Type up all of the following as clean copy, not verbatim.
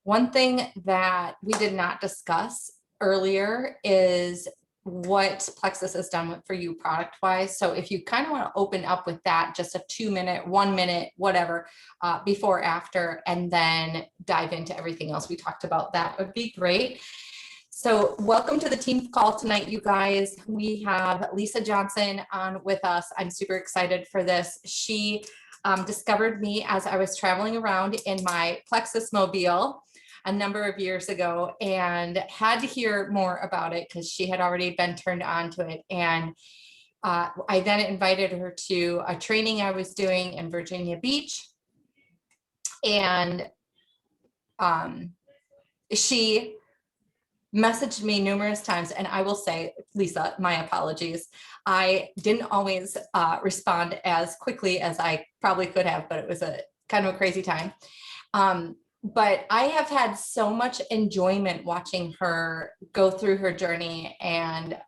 One thing that we did not discuss earlier is what Plexus has done for you product wise. So if you kind of want to open up with that, just a 2 minute, 1 minute, whatever, before, after, and then dive into everything else we talked about, that would be great. So welcome to the team call tonight, you guys. We have Lisa Johnson on with us. I'm super excited for this. She discovered me as I was traveling around in my Plexus mobile a number of years ago and had to hear more about it because she had already been turned on to it. And I then invited her to a training I was doing in Virginia Beach. And she messaged me numerous times, and I will say, Lisa, my apologies. I didn't always respond as quickly as I probably could have, but it was a kind of a crazy time. But I have had so much enjoyment watching her go through her journey, and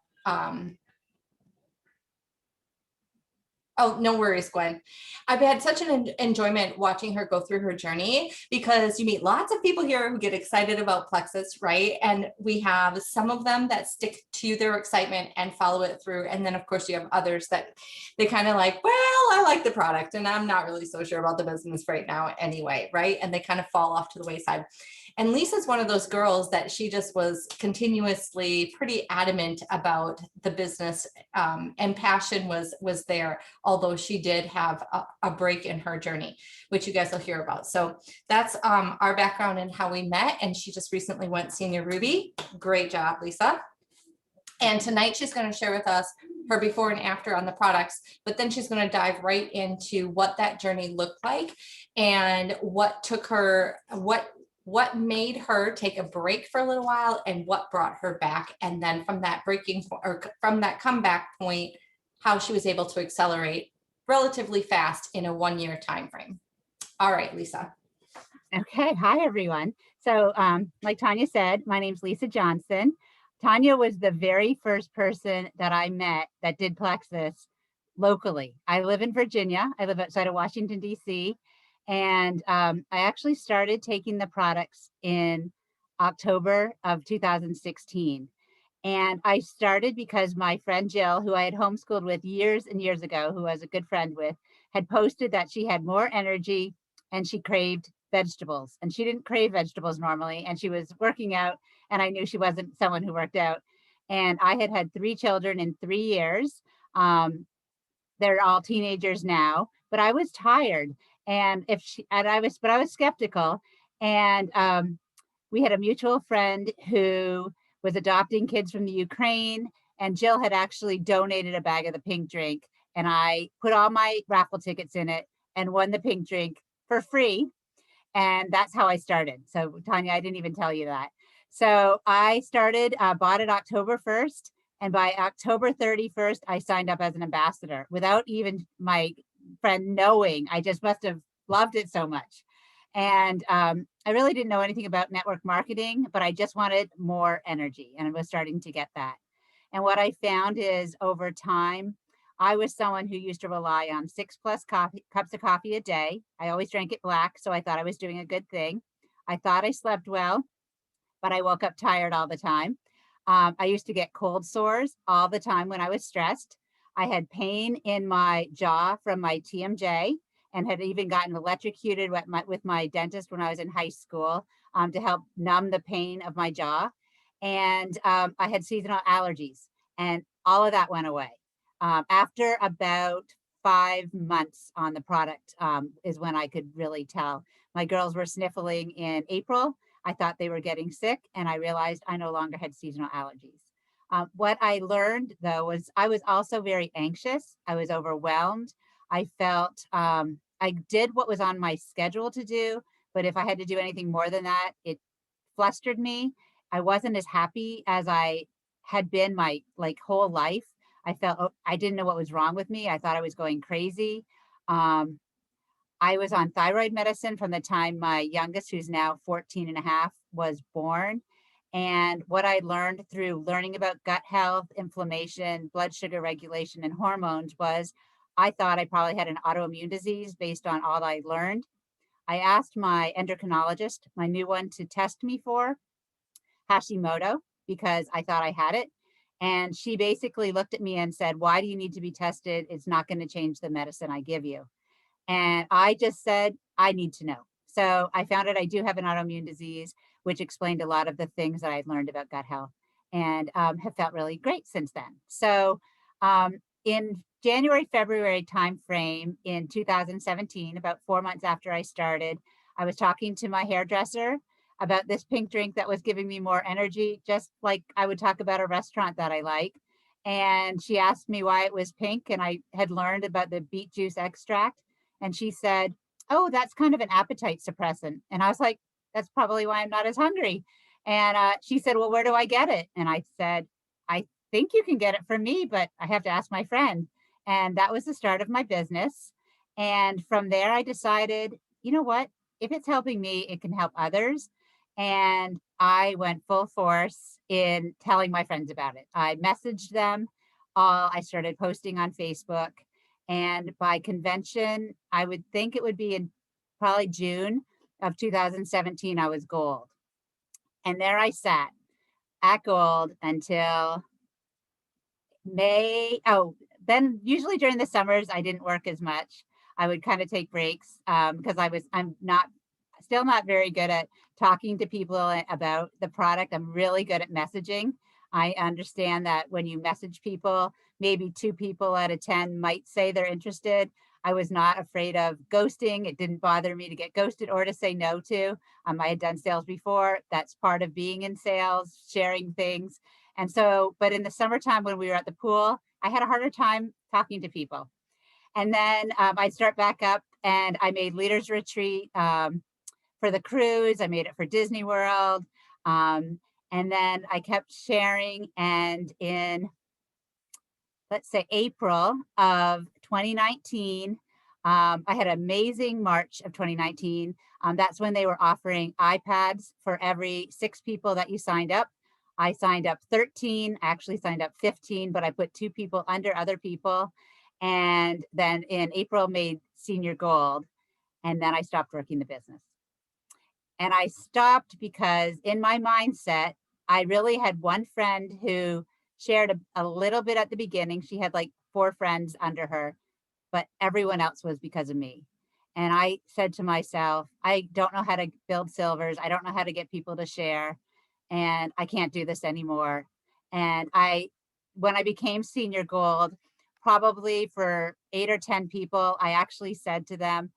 oh, no worries, Gwen. I've had such an enjoyment watching her go through her journey because you meet lots of people here who get excited about Plexus, right? And we have some of them that stick to their excitement and follow it through. And then of course you have others that they kind of like, well, I like the product and I'm not really so sure about the business right now anyway, right? And they kind of fall off to the wayside. And Lisa's one of those girls that she just was continuously pretty adamant about the business, and passion was there, although she did have a break in her journey, which you guys will hear about. So that's our background and how we met. And she just recently went Senior Ruby. Great job, Lisa. And tonight she's going to share with us her before and after on the products, but then she's going to dive right into what that journey looked like and what took her, what made her take a break for a little while and what brought her back. And then from that from that comeback point, how she was able to accelerate relatively fast in a 1-year time frame. All right, Lisa. Okay, hi everyone. So like Tanya said, my name's Lisa Johnson. Tanya was the very first person that I met that did Plexus locally. I live in Virginia. I live outside of Washington, D.C. And I actually started taking the products in October of 2016. And I started because my friend Jill, who I had homeschooled with years and years ago, who I was a good friend with, had posted that she had more energy and she craved vegetables. And she didn't crave vegetables normally. And she was working out. And I knew she wasn't someone who worked out. And I had had 3 children in 3 years. They're all teenagers now, but I was tired. And I was skeptical. And we had a mutual friend who was adopting kids from the Ukraine, and Jill had actually donated a bag of the pink drink, and I put all my raffle tickets in it and won the pink drink for free. And that's how I started. So Tanya, I didn't even tell you that. So I started, bought it October 1st. And by October 31st, I signed up as an ambassador without even my friend knowing. I just must have loved it so much. And I really didn't know anything about network marketing, but I just wanted more energy and I was starting to get that. And what I found is over time, I was someone who used to rely on 6+ cups of coffee a day. I always drank it black, so I thought I was doing a good thing. I thought I slept well, but I woke up tired all the time. I used to get cold sores all the time when I was stressed. I had pain in my jaw from my TMJ and had even gotten electrocuted with my dentist when I was in high school to help numb the pain of my jaw. And I had seasonal allergies, and all of that went away. After about 5 months on the product is when I could really tell. My girls were sniffling in April. I thought they were getting sick, and I realized I no longer had seasonal allergies. What I learned, though, was I was also very anxious. I was overwhelmed. I felt I did what was on my schedule to do, but if I had to do anything more than that, it flustered me. I wasn't as happy as I had been my whole life. I felt I didn't know what was wrong with me. I thought I was going crazy. I was on thyroid medicine from the time my youngest, who's now 14 and a half, was born. And what I learned through learning about gut health, inflammation, blood sugar regulation, and hormones was I thought I probably had an autoimmune disease based on all I learned. I asked my endocrinologist, my new one, to test me for Hashimoto because I thought I had it. And she basically looked at me and said, "Why do you need to be tested? It's not going to change the medicine I give you." And I just said, I need to know. So I found out I do have an autoimmune disease, which explained a lot of the things that I'd learned about gut health, and have felt really great since then. So in January, February timeframe in 2017, about 4 months after I started, I was talking to my hairdresser about this pink drink that was giving me more energy, just like I would talk about a restaurant that I like. And she asked me why it was pink, and I had learned about the beet juice extract. And she said, "Oh, that's kind of an appetite suppressant." And I was like, "That's probably why I'm not as hungry." And she said, "Well, where do I get it?" And I said, "I think you can get it from me, but I have to ask my friend." And that was the start of my business. And from there, I decided, you know what? If it's helping me, it can help others. And I went full force in telling my friends about it. I messaged them. I started posting on Facebook. And by convention, I would think it would be in probably June of 2017, I was gold. And there I sat at gold until May. Oh, then usually during the summers, I didn't work as much. I would kind of take breaks because I'm not, still not very good at talking to people about the product. I'm really good at messaging. I understand that when you message people, maybe 2 people out of 10 might say they're interested. I was not afraid of ghosting. It didn't bother me to get ghosted or to say no to. I had done sales before. That's part of being in sales, sharing things. And so, but in the summertime when we were at the pool, I had a harder time talking to people. And then I'd start back up and I made Leaders Retreat for the cruise. I made it for Disney World. And then I kept sharing. And in, let's say, April of 2019, I had an amazing March of 2019. That's when they were offering iPads for every 6 people that you signed up. I signed up 13, actually signed up 15, but I put 2 people under other people. And then in April made senior gold. And then I stopped working the business. And I stopped because in my mindset, I really had one friend who shared a little bit at the beginning. She had like 4 friends under her, but everyone else was because of me. And I said to myself, I don't know how to build silvers. I don't know how to get people to share. And I can't do this anymore. And when I became senior gold, probably for 8 or 10 people, I actually said to them,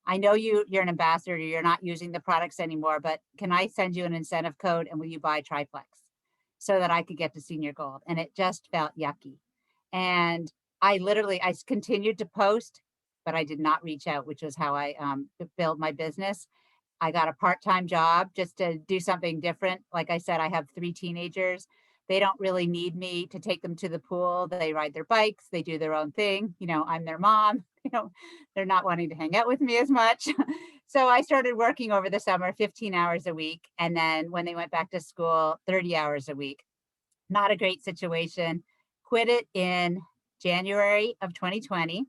I know you're an ambassador, you're not using the products anymore, but can I send you an incentive code and will you buy Triplex so that I could get to senior gold? And it just felt yucky. And I continued to post, but I did not reach out, which was how I build my business. I got a part-time job just to do something different. Like I said, I have 3 teenagers. They don't really need me to take them to the pool. They ride their bikes, they do their own thing. I'm their mom. They're not wanting to hang out with me as much. So I started working over the summer, 15 hours a week. And then when they went back to school, 30 hours a week. Not a great situation. Quit it in January of 2020.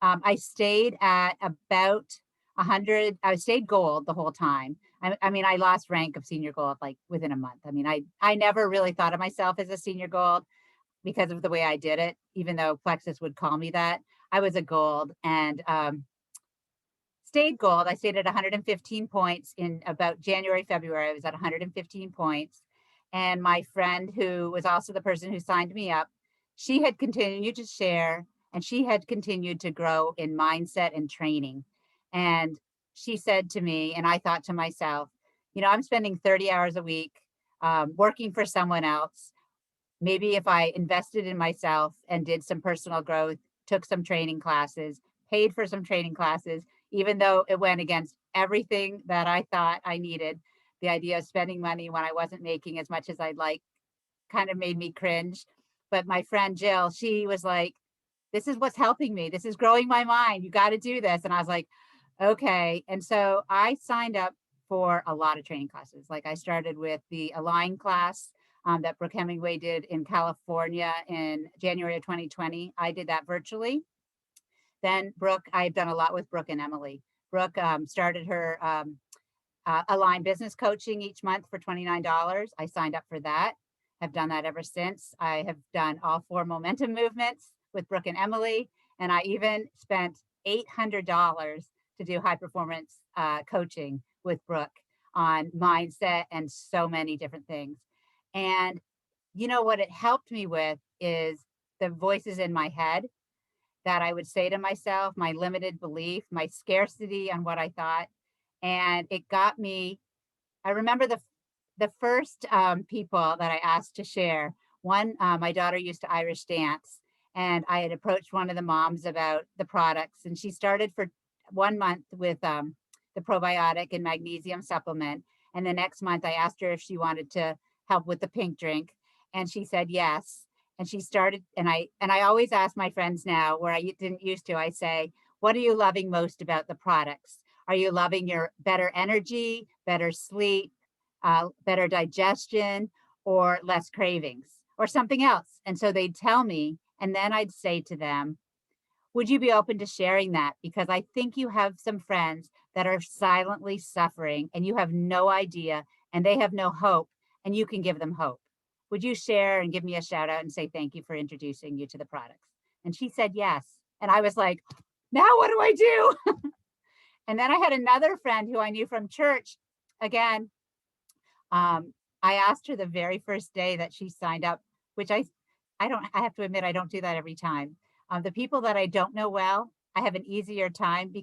I stayed at about 100. I stayed gold the whole time. I mean, I lost rank of senior gold like within a month. I mean, I never really thought of myself as a senior gold because of the way I did it, even though Plexus would call me that. I was a gold and stayed gold. I stayed at 115 points in about January, February. I was at 115 points. And my friend, who was also the person who signed me up, she had continued to share and she had continued to grow in mindset and training. And she said to me, and I thought to myself, I'm spending 30 hours a week working for someone else. Maybe if I invested in myself and did some personal growth, took some training classes, paid for some training classes, even though it went against everything that I thought I needed, the idea of spending money when I wasn't making as much as I'd like kind of made me cringe. But my friend Jill, she was like, this is what's helping me. This is growing my mind. You got to do this. And I was like, okay. And so I signed up for a lot of training classes. Like I started with the Align class that Brooke Hemingway did in California in January of 2020. I did that virtually. Then Brooke, I've done a lot with Brooke and Emily. Brooke started her Align business coaching each month for $29. I signed up for that. Have done that ever since. I have done all 4 momentum movements with Brooke and Emily, and I even spent $800 to do high performance coaching with Brooke on mindset and so many different things. And you know what it helped me with is the voices in my head that I would say to myself, my limited belief, my scarcity on what I thought. And it got me, I remember the first people that I asked to share. One, my daughter used to Irish dance, and I had approached one of the moms about the products, and she started for 1 month with the probiotic and magnesium supplement. And the next month, I asked her if she wanted to help with the pink drink, and she said yes. And she started, and I always ask my friends now, where I didn't used to. I say, "What are you loving most about the products? Are you loving your better energy, better sleep, better digestion, or less cravings, or something else?" And so they'd tell me, and then I'd say to them, "Would you be open to sharing that? Because I think you have some friends that are silently suffering and you have no idea, and they have no hope, and you can give them hope. Would you share and give me a shout out and say thank you for introducing you to the products?" And she said yes. And I was like, now what do I do? And then I had another friend who I knew from church. Again, I asked her the very first day that she signed up, which I have to admit, I don't do that every time. The people that I don't know well, I have an easier time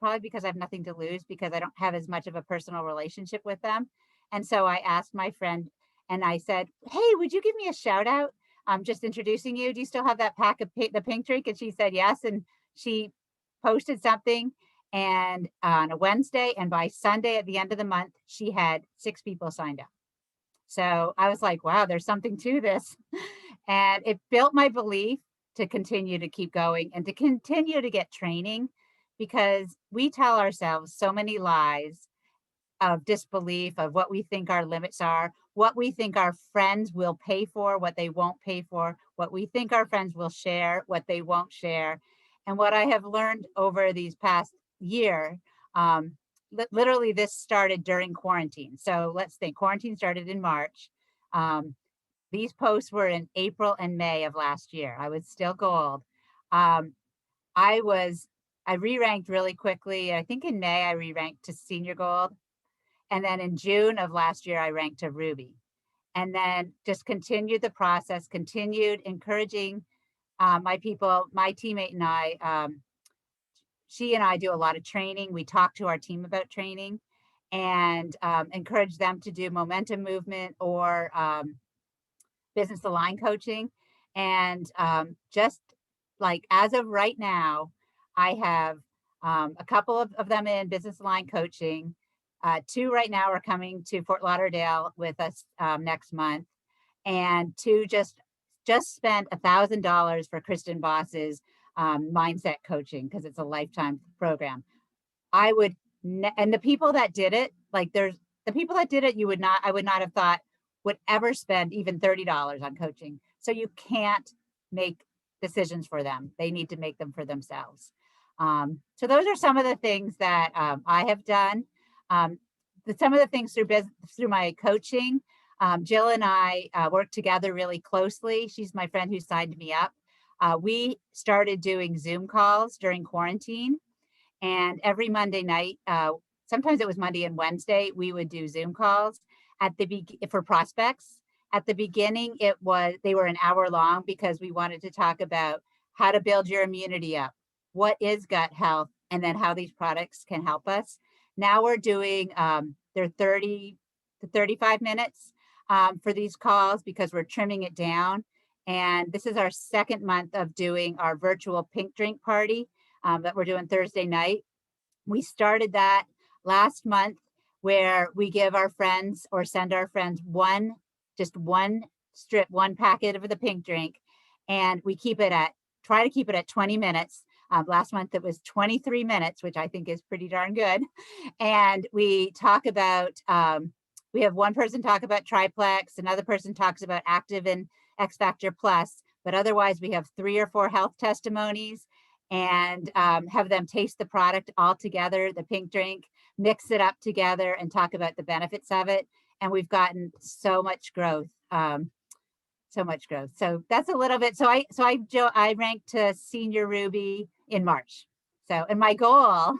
probably because I have nothing to lose, because I don't have as much of a personal relationship with them. And so I asked my friend and I said, "Hey, would you give me a shout out? I'm just introducing you. Do you still have that pack of the pink drink?" And she said yes. And she posted something and on a Wednesday, and by Sunday at the end of the month, she had 6 people signed up. So I was like, wow, there's something to this. And it built my belief to continue to keep going and to continue to get training, because we tell ourselves so many lies of disbelief, of what we think our limits are, what we think our friends will pay for, what they won't pay for, what we think our friends will share, what they won't share. And what I have learned over these past year, literally this started during quarantine. So let's think, quarantine started in March. These posts were in April and May of last year. I was still gold. Um, I re-ranked really quickly. I think in May I re-ranked to senior gold. And then in June of last year, I ranked to Ruby. And then just continued the process, continued encouraging my people, my teammate and I. She and I do a lot of training. We talk to our team about training and encourage them to do momentum movement or business align coaching. And just like as of right now, I have a couple of them in business align coaching. 2 right now are coming to Fort Lauderdale with us next month, and 2 just spent $1,000 for Kristen Boss's mindset coaching, because it's a lifetime program. I would, and the people that did it, like the people that did it, I would not have thought would ever spend even $30 on coaching. So you can't make decisions for them. They need to make them for themselves. So those are some of the things that I have done. Some of the things through my coaching, Jill and I work together really closely. She's my friend who signed me up. We started doing Zoom calls during quarantine. And every Monday night, sometimes it was Monday and Wednesday, we would do Zoom calls for prospects. At the beginning, they were an hour long, because we wanted to talk about how to build your immunity up, what is gut health, and then how these products can help us. Now we're doing they're 30 to 35 minutes for these calls, because we're trimming it down. And this is our 2nd month of doing our virtual pink drink party that we're doing Thursday night. We started that last month, where we give our friends or send our friends one packet of the pink drink, and we try to keep it at 20 minutes. Last month it was 23 minutes, which I think is pretty darn good. And we talk about, we have one person talk about triplex, another person talks about active and X Factor Plus, but otherwise we have 3 or 4 health testimonies. and have them taste the product all together, the pink drink, mix it up together and talk about the benefits of it. And we've gotten so much growth. So much growth. So that's a little bit. I ranked to senior Ruby in March. So, and my goal,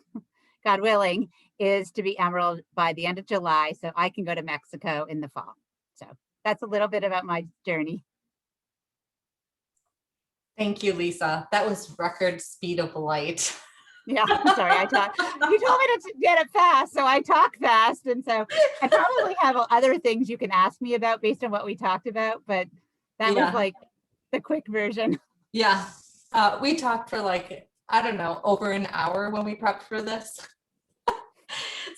God willing, is to be Emerald by the end of July so I can go to Mexico in the fall. So that's a little bit about my journey. Thank you, Lisa. That was record speed of light. Yeah, sorry, I talk. You told me to get it fast, so I talk fast. And so I probably have other things you can ask me about based on what we talked about, but that was like the quick version. Yeah. We talked for like, I don't know, over an hour when we prepped for this.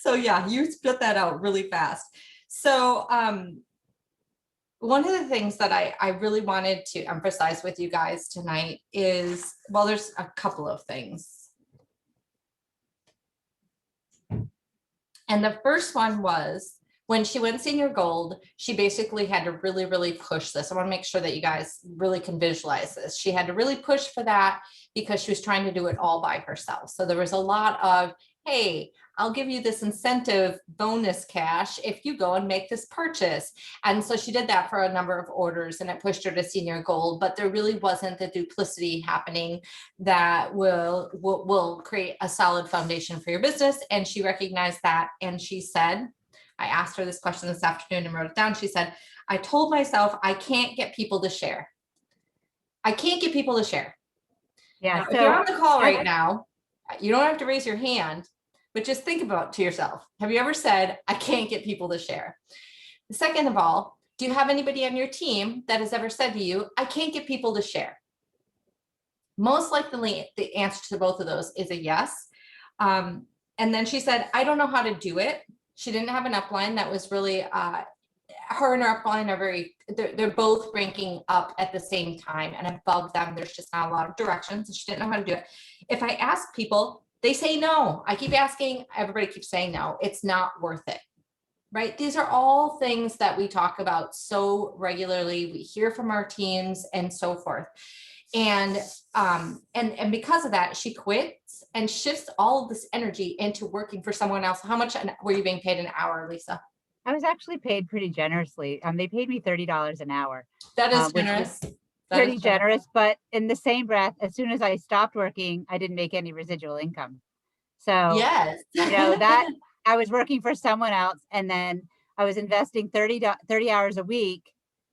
So yeah, you spit that out really fast. So one of the things that I really wanted to emphasize with you guys tonight is, well, there's a couple of things. And the first one was when she went senior gold, she basically had to really, really push this. I want to make sure that you guys really can visualize this. She had to really push for that because she was trying to do it all by herself. So there was a lot of, hey, I'll give you this incentive bonus cash if you go and make this purchase. And so she did that for a number of orders and it pushed her to senior gold, but there really wasn't the duplicity happening that will create a solid foundation for your business. And she recognized that. And she said, I asked her this question this afternoon and wrote it down. She said, I told myself I can't get people to share. I can't get people to share. Yeah. Now, if you're on the call right now, you don't have to raise your hand, but just think about to yourself. Have you ever said, I can't get people to share? Second of all, do you have anybody on your team that has ever said to you, I can't get people to share? Most likely the answer to both of those is a yes. And then she said, I don't know how to do it. She didn't have an upline that was really, her and her upline are very, they're both ranking up at the same time, and above them, there's just not a lot of direction. So she didn't know how to do it. If I ask people, they say no. I keep asking, everybody keeps saying no. It's not worth it. Right? These are all things that we talk about so regularly. We hear from our teams and so forth. And because of that, she quits and shifts all of this energy into working for someone else. How much were you being paid an hour, Lisa? I was actually paid pretty generously. They paid me $30 an hour. That is generous. Pretty generous, but in the same breath, as soon as I stopped working, I didn't make any residual income. So yes, that I was working for someone else, and then I was investing 30 hours a week.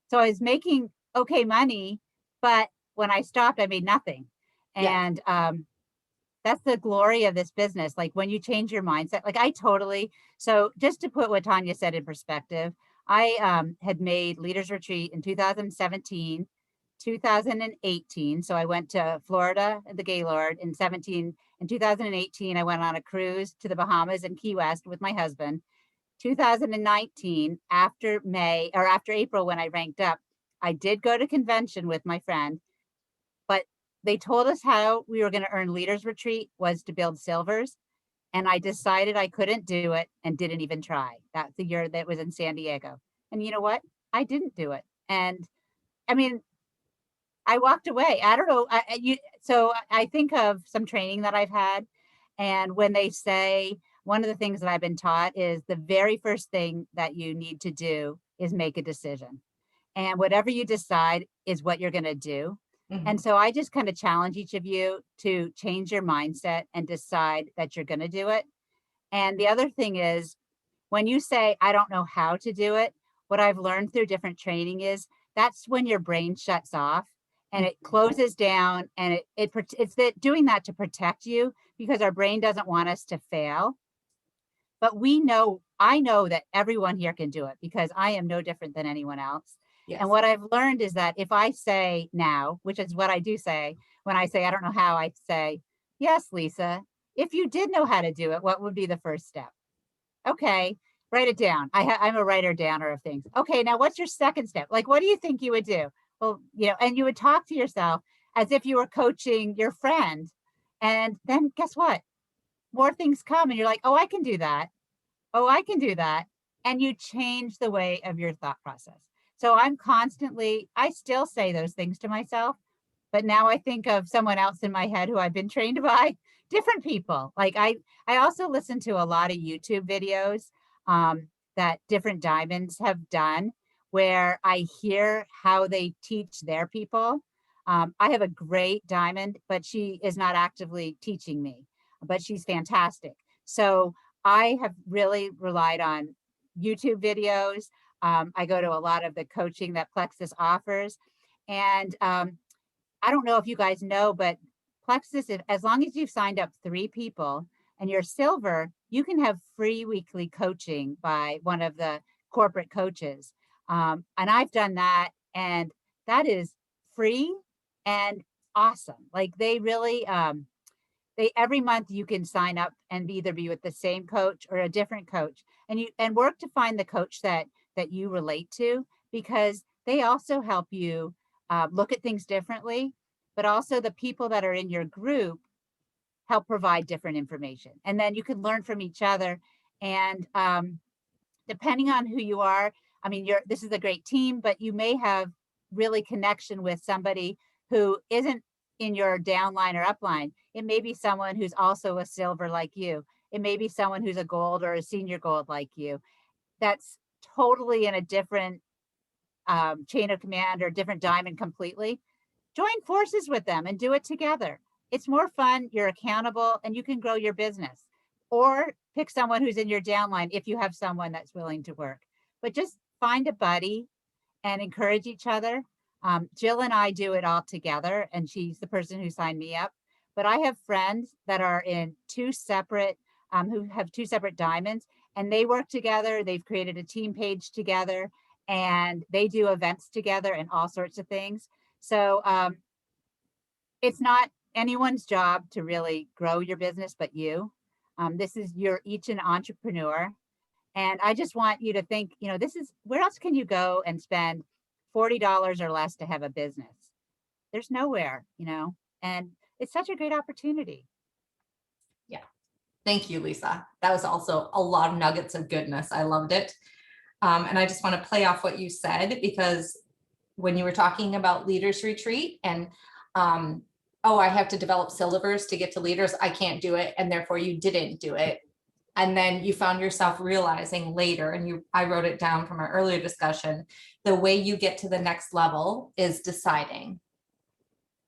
So I was making okay money, but when I stopped, I made nothing. And that's the glory of this business. Like when you change your mindset, so just to put what Tanya said in perspective, I had made Leaders Retreat in 2017, 2018. So I went to Florida, the Gaylord in 17. In 2018, I went on a cruise to the Bahamas and Key West with my husband. 2019, after April, when I ranked up, I did go to convention with my friend, but they told us how we were going to earn Leaders Retreat was to build silvers. And I decided I couldn't do it and didn't even try. That's the year that was in San Diego. And you know what? I didn't do it. And I mean, I walked away. I don't know. So I think of some training that I've had. And when they say, one of the things that I've been taught is the very first thing that you need to do is make a decision. And whatever you decide is what you're going to do. Mm-hmm. And so I just kind of challenge each of you to change your mindset and decide that you're going to do it. And the other thing is, when you say, I don't know how to do it, what I've learned through different training is that's when your brain shuts off and it closes down, and it's doing that to protect you, because our brain doesn't want us to fail. But I know that everyone here can do it, because I am no different than anyone else. Yes. And what I've learned is that if I say now, which is what I do say, when I say, I don't know how, I say, yes, Lisa, if you did know how to do it, what would be the first step? Okay, write it down. I'm a writer downer of things. Okay, now what's your second step? Like, what do you think you would do? Well, and you would talk to yourself as if you were coaching your friend. And then guess what? More things come and you're like, oh, I can do that. Oh, I can do that. And you change the way of your thought process. So I still say those things to myself, but now I think of someone else in my head who I've been trained by, different people. Like I also listen to a lot of YouTube videos that different diamonds have done where I hear how they teach their people. I have a great diamond, but she is not actively teaching me, but she's fantastic. So I have really relied on YouTube videos. I go to a lot of the coaching that Plexus offers. And I don't know if you guys know, but Plexus, as long as you've signed up 3 people and you're silver, you can have free weekly coaching by one of the corporate coaches. And I've done that, and that is free and awesome. Like they really, they every month you can sign up and either be with the same coach or a different coach, and work to find the coach that you relate to, because they also help you look at things differently, but also the people that are in your group help provide different information, and then you can learn from each other. And depending on who you are, I mean, this is a great team, but you may have really connection with somebody who isn't in your downline or upline. It may be someone who's also a silver like you. It may be someone who's a gold or a senior gold like you. That's totally in a different chain of command or different diamond completely. Join forces with them and do it together. It's more fun, you're accountable, and you can grow your business. Or pick someone who's in your downline if you have someone that's willing to work. But just find a buddy and encourage each other. Jill and I do it all together, and she's the person who signed me up. But I have friends that are in who have 2 separate diamonds, and they work together. They've created a team page together, and they do events together and all sorts of things. So it's not anyone's job to really grow your business but you. You're each an entrepreneur. And I just want you to think, this is where else can you go and spend $40 or less to have a business? There's nowhere, and it's such a great opportunity. Yeah. Thank you, Lisa. That was also a lot of nuggets of goodness. I loved it. And I just want to play off what you said, because when you were talking about leaders retreat and, I have to develop silvers to get to leaders, I can't do it. And therefore you didn't do it. And then you found yourself realizing later, and I wrote it down from our earlier discussion, the way you get to the next level is deciding.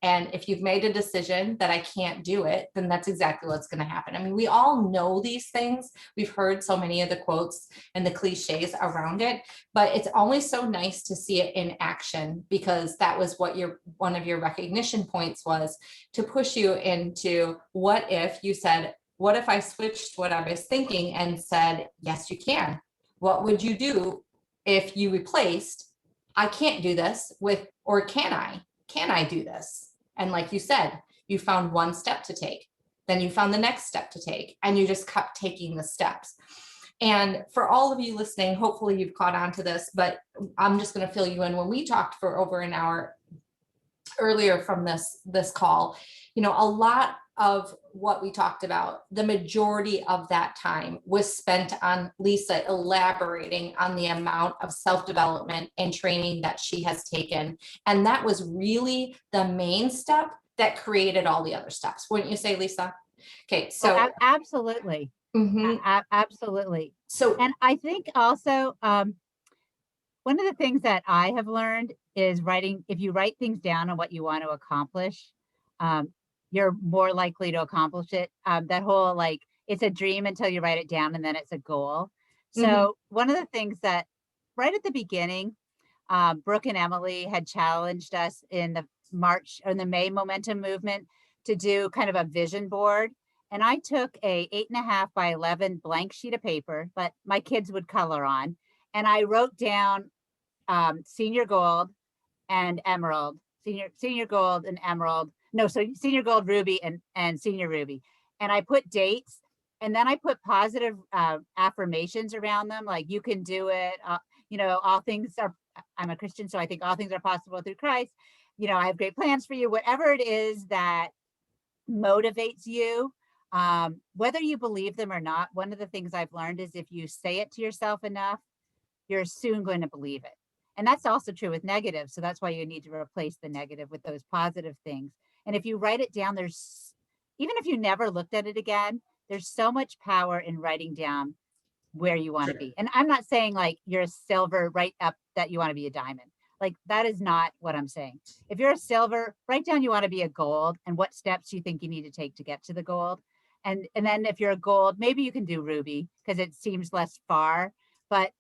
And if you've made a decision that I can't do it, then that's exactly what's going to happen. I mean, we all know these things. We've heard so many of the quotes and the cliches around it, but it's always so nice to see it in action, because that was what one of your recognition points was, to push you into, what if you said, what if I switched what I was thinking and said, yes, you can? What would you do if you replaced, I can't do this with, or can I? Can I do this? And like you said, you found one step to take, then you found the next step to take, and you just kept taking the steps. And for all of you listening, hopefully you've caught on to this, but I'm just going to fill you in. When we talked for over an hour earlier from this call, a lot of what we talked about, the majority of that time was spent on Lisa elaborating on the amount of self-development and training that she has taken. And that was really the main step that created all the other steps. Wouldn't you say, Lisa? Okay, so absolutely. Absolutely. So, and I think also one of the things that I have learned is if you write things down on what you want to accomplish, you're more likely to accomplish it. That whole, it's a dream until you write it down, and then it's a goal. So one of the things that right at the beginning, Brooke and Emily had challenged us in the May Momentum Movement to do kind of a vision board. And I took a 8.5 by 11 blank sheet of paper, but my kids would color on. And I wrote down senior gold and emerald, senior gold and emerald. No, so senior gold, ruby, and senior ruby. And I put dates, and then I put positive affirmations around them, like, you can do it. All things are, I'm a Christian, so I think all things are possible through Christ. I have great plans for you. Whatever it is that motivates you, whether you believe them or not, one of the things I've learned is if you say it to yourself enough, you're soon going to believe it. And that's also true with negative. So that's why you need to replace the negative with those positive things. And if you write it down, even if you never looked at it again, there's so much power in writing down where you want to be. And I'm not saying like you're a silver right up that you want to be a diamond. Like that is not what I'm saying. If you're a silver, write down you want to be a gold and what steps you think you need to take to get to the gold. And then if you're a gold, maybe you can do ruby because it seems less far. But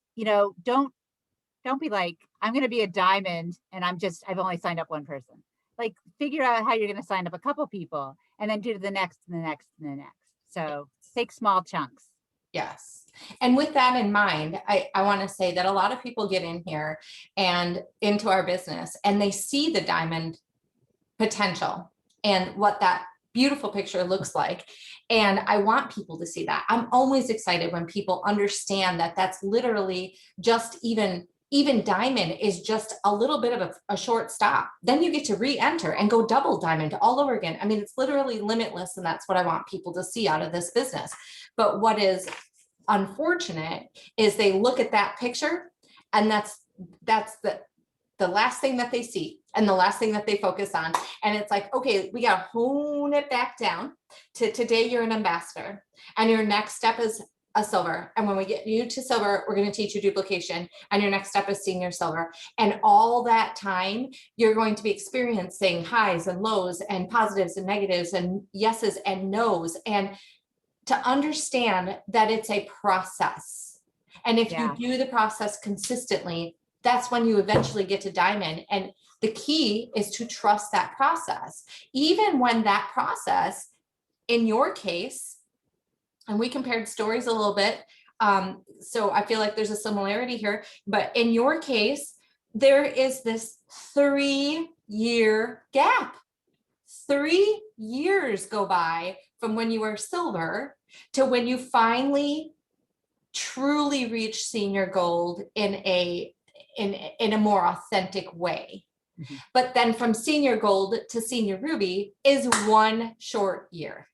don't be like, I'm going to be a diamond and I've only signed up one person. Like figure out how you're going to sign up a couple people and then do the next and the next and the next. So take small chunks. Yes. And with that in mind, I want to say that a lot of people get in here and into our business and they see the diamond potential and what that beautiful picture looks like. And I want people to see that. I'm always excited when people understand that that's literally just even diamond is just a little bit of a short stop. Then you get to re-enter and go double diamond all over again. I mean, it's literally limitless. And that's what I want people to see out of this business. But what is unfortunate is they look at that picture and that's the last thing that they see and the last thing that they focus on. And it's like, okay, we got to hone it back down to today. You're an ambassador and your next step is a silver. And when we get you to silver, we're going to teach you duplication. And your next step is senior silver. And all that time, you're going to be experiencing highs and lows and positives and negatives and yeses and nos. And to understand that it's a process. And if you do the process consistently, that's when you eventually get to diamond. And the key is to trust that process, even when that process, in your case, and we compared stories a little bit. So I feel like there's a similarity here, but in your case, there is this 3-year gap. 3 years go by from when you were silver to when you finally truly reach senior gold in a more authentic way. Mm-hmm. But then from senior gold to senior ruby is one short year.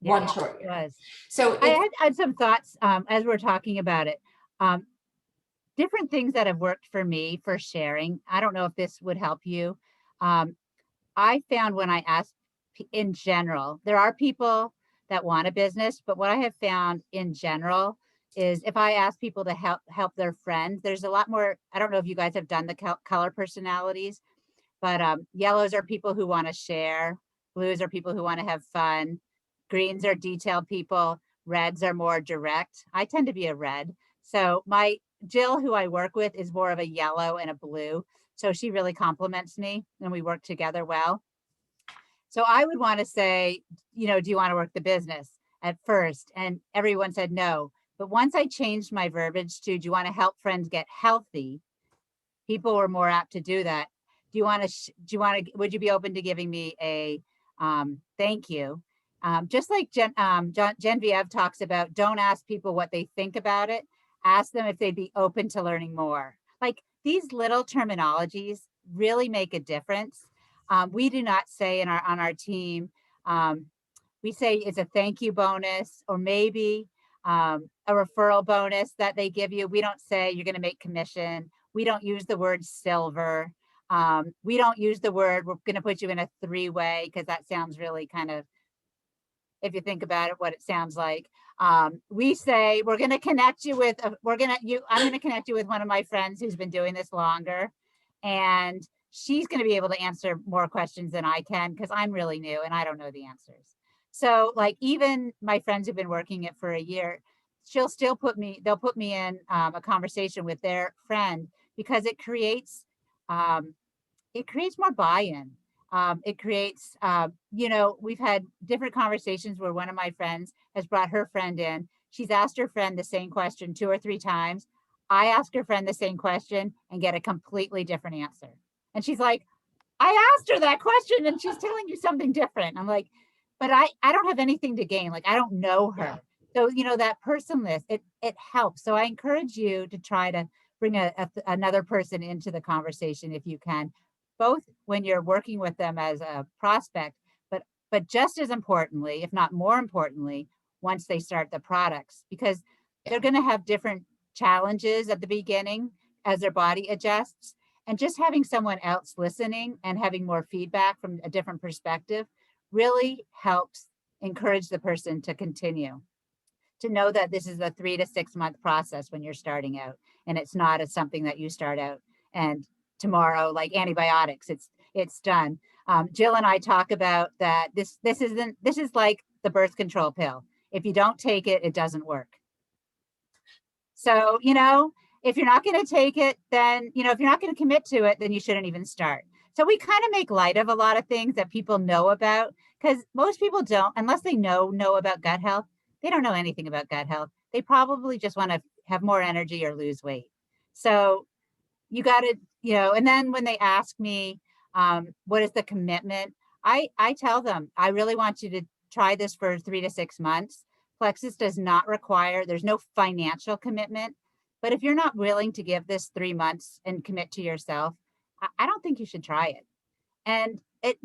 Yeah, one short year. Was. So I had some thoughts as we're talking about it. Different things that have worked for me for sharing. I don't know if this would help you. I found when I asked in general, there are people that want a business, but what I have found in general is if I ask people to help their friends, there's a lot more. I don't know if you guys have done the color personalities, but yellows are people who want to share. Blues are people who want to have fun. Greens are detailed people. Reds are more direct. I tend to be a red. So my Jill, who I work with, is more of a yellow and a blue. So she really compliments me and we work together well. So I would want to say, do you want to work the business at first? And everyone said no. But once I changed my verbiage to, do you want to help friends get healthy? People were more apt to do that. Would you be open to giving me a thank you? Just like Genevieve talks about, don't ask people what they think about it. Ask them if they'd be open to learning more. Like these little terminologies really make a difference. We do not say on our team, we say it's a thank you bonus or maybe a referral bonus that they give you. We don't say you're going to make commission. We don't use the word silver. We don't use the word, we're going to put you in a 3-way because that sounds really kind of, if you think about it, what it sounds like. We say, we're going to connect you with, I'm going to connect you with one of my friends who's been doing this longer. And she's going to be able to answer more questions than I can because I'm really new and I don't know the answers. So like even my friends who've been working it for a year, they'll put me in a conversation with their friend because it creates more buy-in. It creates, we've had different conversations where one of my friends has brought her friend in. She's asked her friend the same question 2 or 3 times. I ask her friend the same question and get a completely different answer. And she's like, I asked her that question and she's telling you something different. I'm like, but I don't have anything to gain. Like, I don't know her. Yeah. So, that personless, it helps. So I encourage you to try to bring another person into the conversation if you can, both when you're working with them as a prospect, but just as importantly, if not more importantly, once they start the products, because they're going to have different challenges at the beginning as their body adjusts. And just having someone else listening and having more feedback from a different perspective really helps encourage the person to continue, to know that this is a 3 to 6 month process when you're starting out, and it's not a, something that you start out and tomorrow, like antibiotics, it's done. Jill and I talk about that this is like the birth control pill. If you don't take it, it doesn't work. So, if you're not going to take it, then, if you're not going to commit to it, then you shouldn't even start. So we kind of make light of a lot of things that people know about, because most people don't, unless they know about gut health, they don't know anything about gut health. They probably just want to have more energy or lose weight. So you got to, and then when they ask me, what is the commitment? I tell them, I really want you to try this for 3 to 6 months. Plexus does not require, there's no financial commitment, but if you're not willing to give this 3 months and commit to yourself, I don't think you should try it. And it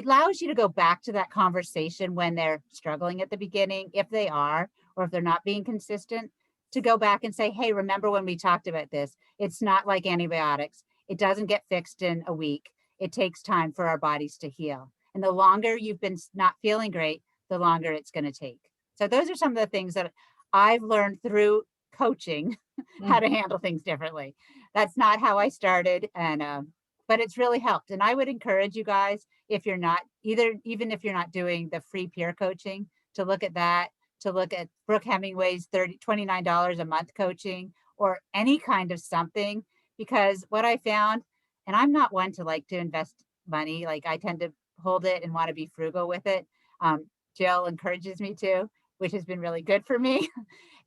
allows you to go back to that conversation when they're struggling at the beginning, if they are, or if they're not being consistent, to go back and say, hey, remember when we talked about this? It's not like antibiotics. It doesn't get fixed in a week. It takes time for our bodies to heal. And the longer you've been not feeling great, the longer it's going to take. So those are some of the things that I've learned through coaching, how to handle things differently. That's not how I started. But it's really helped. And I would encourage you guys, if you're not even if you're not doing the free peer coaching, to look at that, to look at Brooke Hemingway's $29 a month coaching, or any kind of something, because what I found, and I'm not one to like to invest money, like I tend to hold it and want to be frugal with it. Jill encourages me to, which has been really good for me.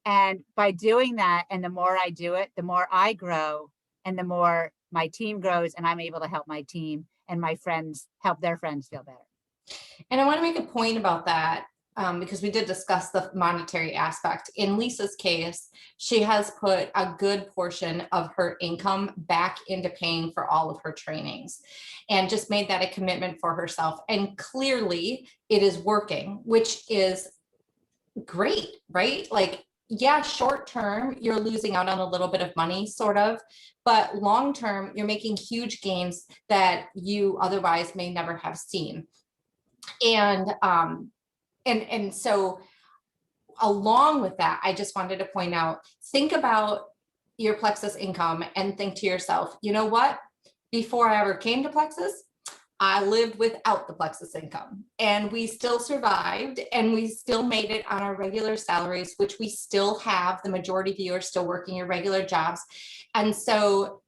And by doing that, and the more I do it, the more I grow, and the more my team grows, and I'm able to help my team and my friends help their friends feel better. And I want to make a point about that, because we did discuss the monetary aspect. In Lisa's case, she has put a good portion of her income back into paying for all of her trainings, and just made that a commitment for herself. And clearly it is working, which is great, right? Like, yeah, short term, you're losing out on a little bit of money, sort of, but long term, you're making huge gains that you otherwise may never have seen. And so along with that, I just wanted to point out, think about your Plexus income and think to yourself, you know what? Before I ever came to Plexus, I lived without the Plexus income, and we still survived, and we still made it on our regular salaries, which we still have. The majority of you are still working your regular jobs. And so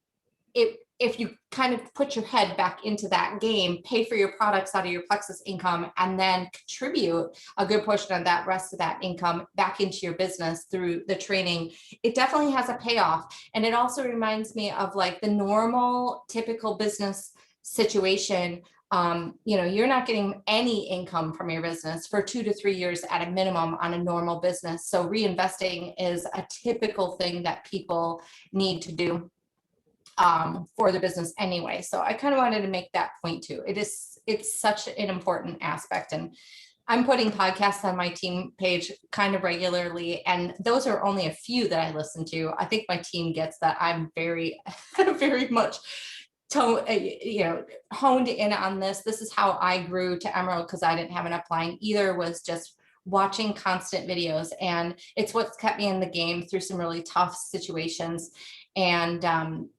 if you kind of put your head back into that game, pay for your products out of your Plexus income, and then contribute a good portion of that rest of that income back into your business through the training, it definitely has a payoff. And it also reminds me of like the normal, typical business situation. You're not getting any income from your business for 2 to 3 years at a minimum on a normal business. So reinvesting is a typical thing that people need to do for the business anyway. So I kind of wanted to make that point too. It's such an important aspect. And I'm putting podcasts on my team page kind of regularly, and those are only a few that I listen to. I think my team gets that I'm very, very much honed in on this. This is how I grew to Emerald, because I didn't have an upline either, was just watching constant videos. And it's what's kept me in the game through some really tough situations. And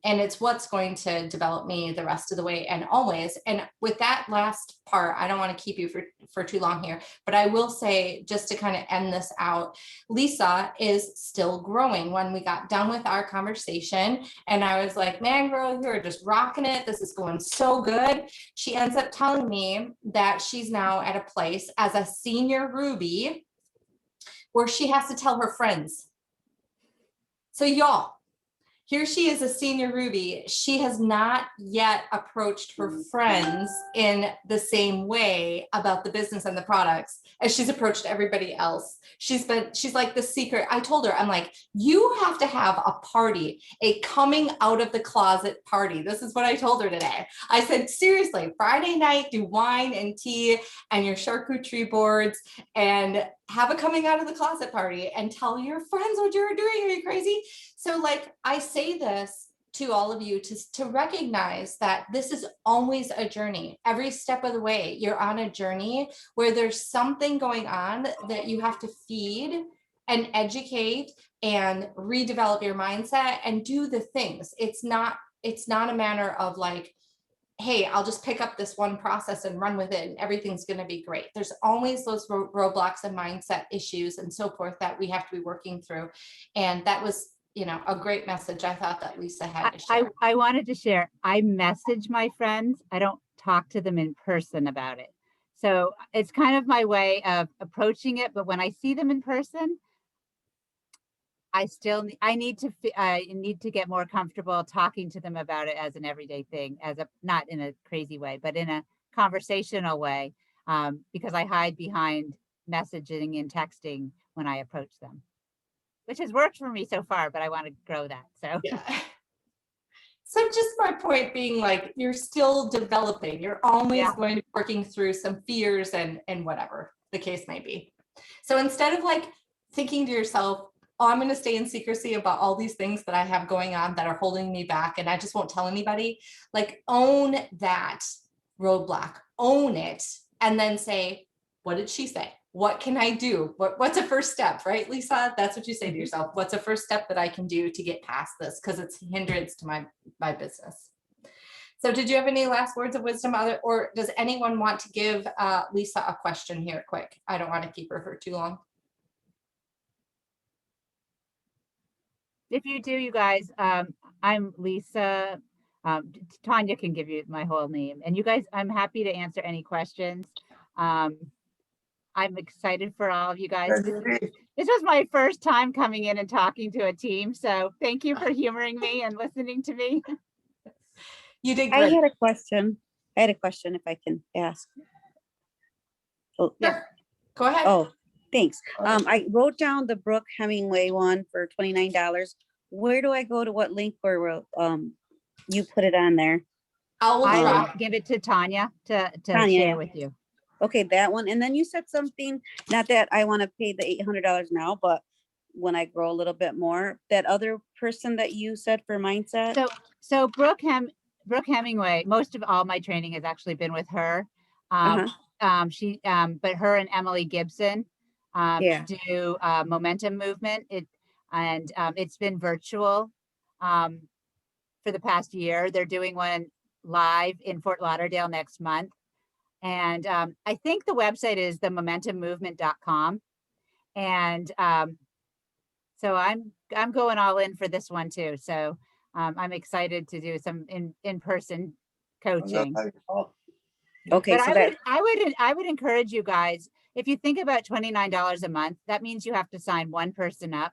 it's what's going to develop me the rest of the way and always. And with that last part, I don't want to keep you for too long here, but I will say, just to kind of end this out, Lisa is still growing. When we got done with our conversation and I was like, man, girl, you're just rocking it. This is going so good. She ends up telling me that she's now at a place as a senior Ruby where she has to tell her friends. So y'all, here she is, a senior Ruby. She has not yet approached her friends in the same way about the business and the products as she's approached everybody else. She's like the secret. I told her, I'm like, you have to have a party, a coming out of the closet party. This is what I told her today. I said, seriously, Friday night, do wine and tea and your charcuterie boards and have a coming out of the closet party and tell your friends what you're doing. Are you crazy? So like, I say this to all of you to recognize that this is always a journey. Every step of the way, you're on a journey where there's something going on that you have to feed and educate and redevelop your mindset and do the things. It's not a matter of like, hey, I'll just pick up this one process and run with it and everything's going to be great. There's always those roadblocks and mindset issues and so forth that we have to be working through. And that was, a great message I thought that Lisa had to share. I wanted to share, I message my friends. I don't talk to them in person about it. So it's kind of my way of approaching it. But when I see them in person, I need to get more comfortable talking to them about it as an everyday thing, not in a crazy way, but in a conversational way, because I hide behind messaging and texting when I approach them, which has worked for me so far, but I want to grow that. So yeah. So just my point being, like, you're still developing. You're always going to be working through some fears and whatever the case may be. So instead of like thinking to yourself, oh, I'm going to stay in secrecy about all these things that I have going on that are holding me back and I just won't tell anybody, like, own that roadblock, own it, and then say, what did she say? What can I do? What's a first step, right, Lisa? That's what you say to yourself. What's a first step that I can do to get past this? Because it's a hindrance to my business. So did you have any last words of wisdom, or does anyone want to give Lisa a question here quick? I don't want to keep her for too long. If you do, you guys, I'm Lisa. Tanya can give you my whole name. And you guys, I'm happy to answer any questions. I'm excited for all of you guys. This was my first time coming in and talking to a team. So thank you for humoring me and listening to me. You did great. I had a question if I can ask. Oh, yeah. Go ahead. Oh, thanks. I wrote down the Brooke Hemingway one for $29. Where do I go to what link, or you put it on there? I'll give it to Tanya to share with you. Okay, that one. And then you said something, not that I want to pay the $800 now, but when I grow a little bit more, that other person that you said for mindset. So Brooke Hemingway, most of all my training has actually been with her. But her and Emily Gibson do momentum movement. It's been virtual for the past year. They're doing one live in Fort Lauderdale next month. And I think the website is themomentummovement.com. And so I'm going all in for this one too. So I'm excited to do some in-person coaching. Okay, but so I would encourage you guys, if you think about $29 a month, that means you have to sign one person up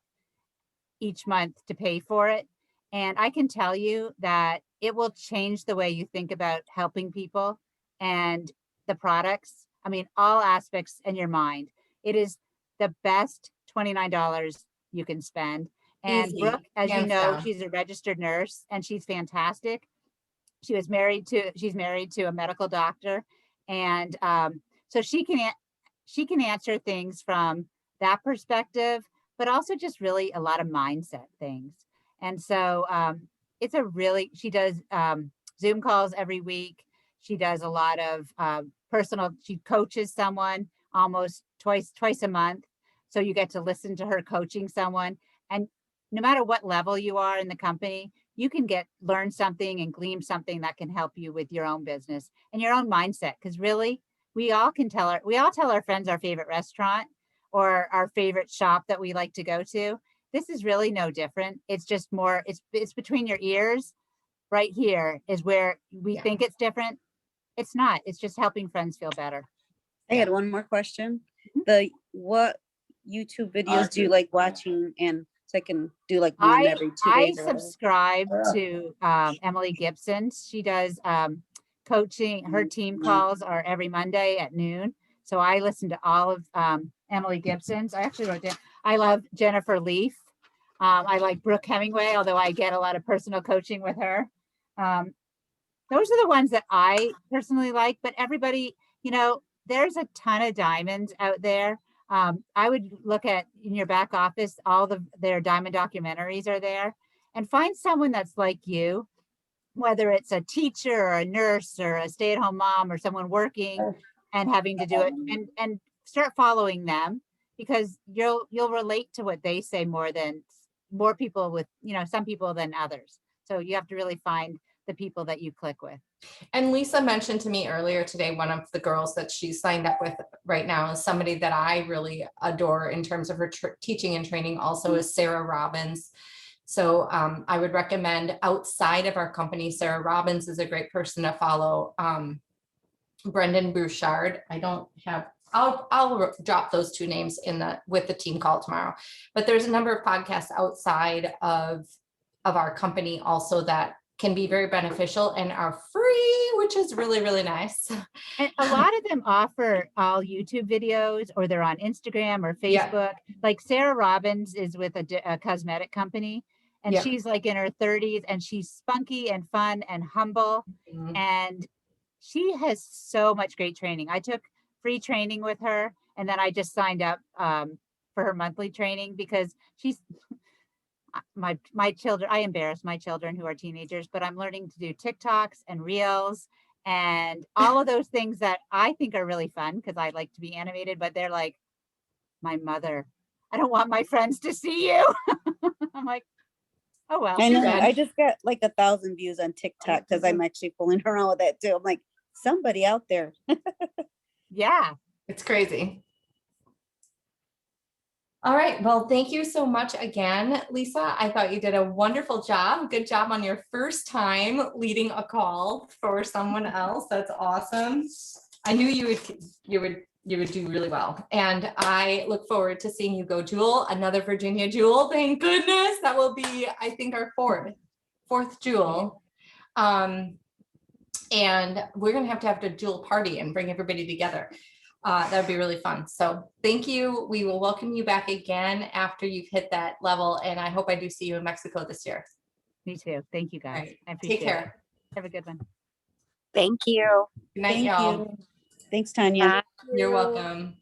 each month to pay for it. And I can tell you that it will change the way you think about helping people and the products. I mean, all aspects in your mind. It is the best $29 you can spend. And easy. Brooke, as you know, she's a registered nurse and she's fantastic. She's married to a medical doctor. And so she can answer things from that perspective, but also just really a lot of mindset things. And so she does Zoom calls every week. She does a lot of she coaches someone almost twice a month. So you get to listen to her coaching someone. And no matter what level you are in the company, you can learn something and glean something that can help you with your own business and your own mindset. Because really, we all tell our friends our favorite restaurant or our favorite shop that we like to go to. This is really no different. It's just more, it's between your ears. Right here is where we think it's different. It's not. It's just helping friends feel better. I had one more question. What YouTube videos do you like watching? And so I can do like one every 2 days. I subscribe to Emily Gibson. She does coaching. Her team calls are every Monday at noon. So I listen to all of Emily Gibson's. I actually wrote down. I love Jennifer Leaf. I like Brooke Hemingway, although I get a lot of personal coaching with her. Those are the ones that I personally like, but everybody, there's a ton of diamonds out there. I would look at in your back office, all their diamond documentaries are there. and find someone that's like you, whether it's a teacher or a nurse or a stay-at-home mom or someone working and having to do it, and start following them, because you'll relate to what they say more people with, some people than others. So you have to really find the people that you click with. And Lisa mentioned to me earlier today, one of the girls that she's signed up with right now is somebody that I really adore in terms of her teaching and training also is Sarah Robbins. So I would recommend, outside of our company, Sarah Robbins is a great person to follow. Brendan Bouchard, I'll drop those two names with the team call tomorrow. But there's a number of podcasts outside of our company also that can be very beneficial and are free, which is really, really nice. And a lot of them offer all YouTube videos, or they're on Instagram or Facebook. Like Sarah Robbins is with a cosmetic company, and she's like in her 30s, and she's spunky and fun and humble. And she has so much great training. I took free training with her, and then I just signed up for her monthly training, because she's my children. I embarrass my children who are teenagers, but I'm learning to do TikToks and Reels and all of those things that I think are really fun, because I like to be animated, but they're like, my mother, I don't want my friends to see you. I'm like, oh, well. I know. I just got like 1,000 views on TikTok because I'm actually fooling around with that too. I'm like, somebody out there. Yeah. It's crazy. All right. Well, thank you so much again, Lisa. I thought you did a wonderful job. Good job on your first time leading a call for someone else. That's awesome. I knew you would do really well. And I look forward to seeing you go jewel, another Virginia jewel. Thank goodness. That will be, I think, our fourth jewel. And we're going to have a jewel party and bring everybody together. That would be really fun. So thank you. We will welcome you back again after you've hit that level. And I hope I do see you in Mexico this year. Me too. Thank you, guys. Right. I appreciate Take care. it. Have a good one. Thank you. Good night, Thank y'all. you. Thanks, Tanya. You're welcome.